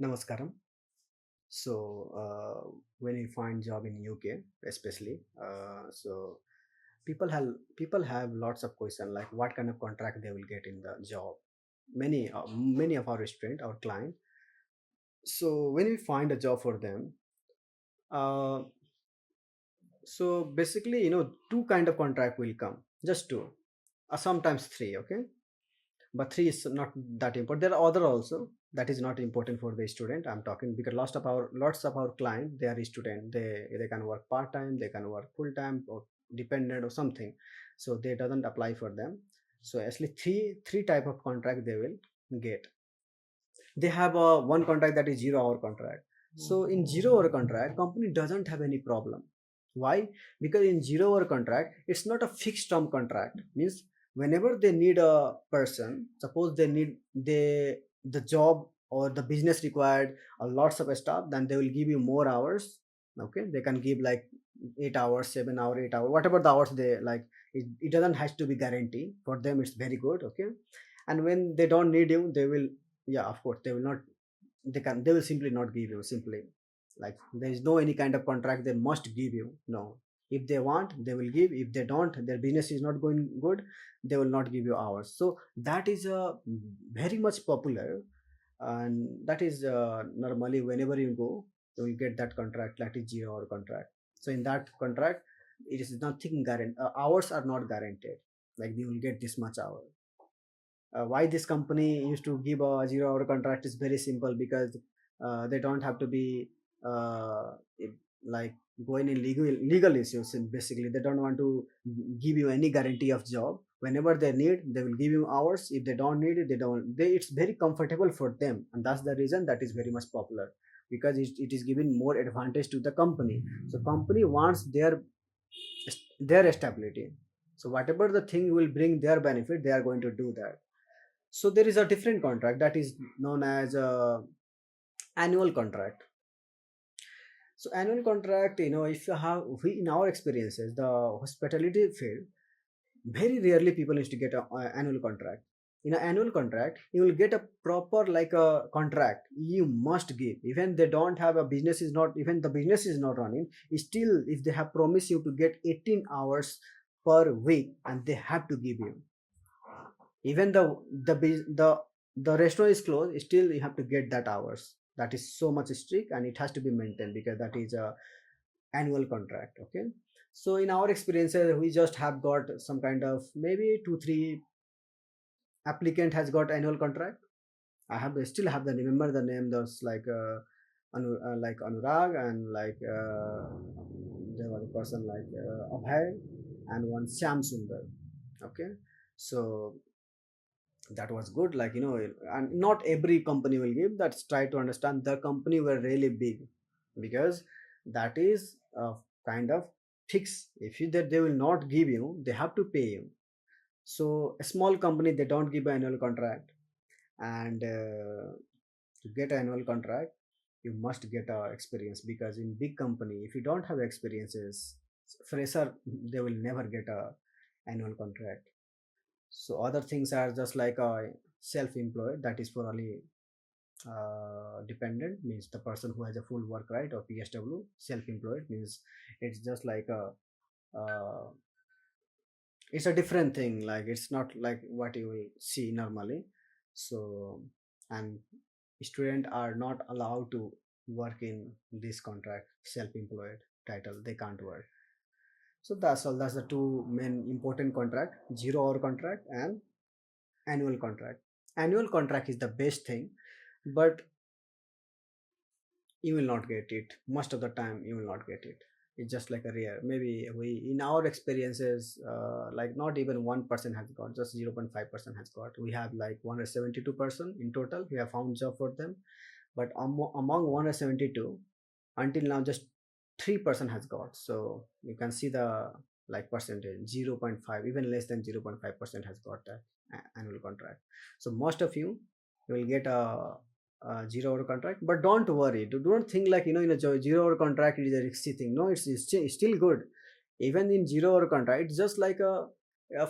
Namaskaram. So, when you find job in UK, especially, people have lots of question like what kind of contract they will get in the job. Many of our student, our client. So when we find a job for them, uh, so basically, two kind of contract will come, just two, sometimes three. Okay, but three is not that important. There are other also that is not important for the student. I'm talking because lots of our client, they are student. They can work part time, they can work full time or dependent or something, so they doesn't apply for them. So actually three type of contract they will get. They have a one contract, that is 0 hour contract. So in 0 hour contract, company doesn't have any problem. Why? Because in 0 hour contract, it's not a fixed term contract. Means whenever they need a person, suppose they need the job or the business required a lots of staff, then they will give you more hours. Okay, they can give like 8 hours, 7 hour, 8 hour, whatever the hours they like. It doesn't has to be guarantee for them. It's very good. Okay, and when they don't need you, they will, yeah, of course they will not, they will simply not give you, simply like there is no any kind of contract they must give you. No, if they want they will give, if they don't, their business is not going good, they will not give you hours. So that is very much popular, and that is normally whenever you go, you will get that contract, that is 0 hour contract. So in that contract, it is nothing guaranteed, hours are not guaranteed, like you will get this much hour. Why this company used to give a 0 hour contract is very simple, because they don't have to be uh, like going in legal issues. And basically they don't want to give you any guarantee of job. Whenever they need, they will give you hours. If they don't need it, they don't, it's very comfortable for them, and that's the reason that is very much popular, because it is giving more advantage to the company. So company wants their stability. So whatever the thing will bring their benefit, they are going to do that. So there is a different contract that is known as annual contract. So annual contract, if you have, we, in our experiences, the hospitality field, very rarely people used to get a annual contract. In an annual contract, you will get a proper like a contract you must give. Even they don't have a business, is not, even the business is not running, still if they have promised you to get 18 hours per week, and they have to give you. Even the restaurant is closed, still you have to get that hours. That is so much strict, and it has to be maintained, because that is a annual contract. Okay, so in our experiences, we just have got some kind of maybe 2 3 applicant has got annual contract. I still have the, remember the name, those like like Anurag, and like there was a person like Abhay, and one Syam Sundar. Okay, so that was good, like, and not every company will give. That's try to understand the company were really big, because that is kind of fixed. If you that they will not give you, they have to pay you. So a small company, they don't give an annual contract. And to get an annual contract, you must get experience, because in big company, if you don't have experiences, fresher, they will never get a annual contract. So other things are just like self-employed, that is for only dependent, means the person who has a full work right, or PSW. Self-employed means it's just like a it's a different thing, like it's not like what you will see normally. So, and student are not allowed to work in this contract, self-employed title, they can't work. So that's all, that's the two main important contract: 0 hour contract and annual contract. Annual contract is the best thing, but you will not get it most of the time. You will not get it. It's just like a rare, maybe we, in our experiences, like not even 1% has got, just 0.5% has got. We have like 172% in total, we have found job for them. But among 172, until now just 3% has got. So you can see the like percentage, 0.5, even less than 0.5% has got that annual contract. So most of you will get a 0 hour contract. But don't worry, don't think like, in a 0 hour contract it is a risky thing. No, it's still good. Even in 0 hour contract, it's just like a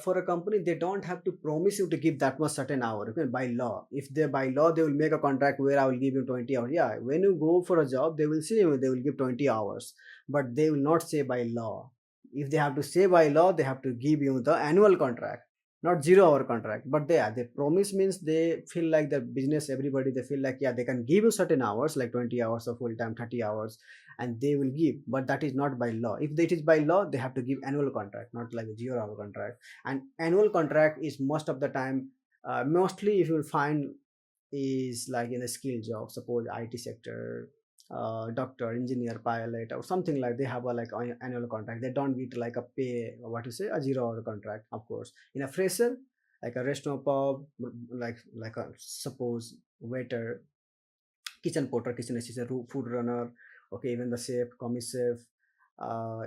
for a company, they don't have to promise you to give that much certain hour. Okay, by law, if they by law they will make a contract where I will give you 20 hours. Yeah, when you go for a job, they will say they will give 20 hours, but they will not say by law. If they have to say by law, they have to give you the annual contract, not 0 hour contract. But they promise means they feel like the business, everybody, they feel like, yeah, they can give you certain hours like 20 hours of full time, 30 hours, and they will give. But that is not by law. If it is by law, they have to give annual contract, not like a 0 hour contract. And annual contract is most of the time, mostly if you will find, is like in a skill job, suppose IT sector, doctor, engineer, pilot, or something, like they have a like annual contract. They don't get like a pay, what to say, a 0 hour contract. Of course, in a fresher, like a restaurant, pub, like a suppose waiter, kitchen porter, kitchen assistant, food runner, okay, even the chef, commie chef,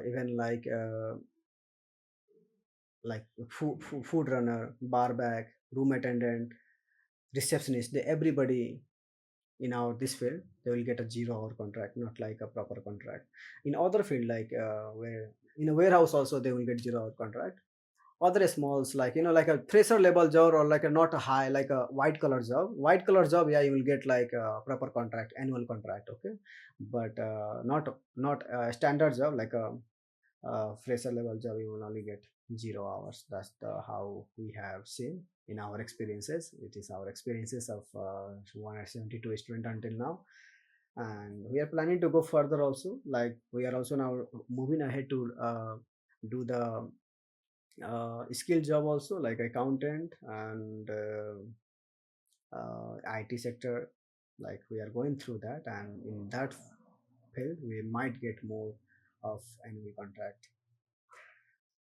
even like food runner, bar back, room attendant, receptionist, they everybody in our this field, they will get a 0 hour contract, not like a proper contract. In other field, like where in a warehouse also they will get 0 hour contract. Other smalls, like like a fresher level job, or like a not a high, like a white collar job, yeah, you will get like a proper contract, annual contract, okay. But not a standard job, like a fresher level job, you will only get 0 hours. That's the how we have seen in our experiences. It is our experiences of 172 student until now, and we are planning to go further also. Like we are also now moving ahead to do the skill job also, like accountant and IT sector. Like we are going through that, and in that field we might get more of annual contract.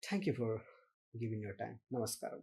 Thank you for giving your time. Namaskaram.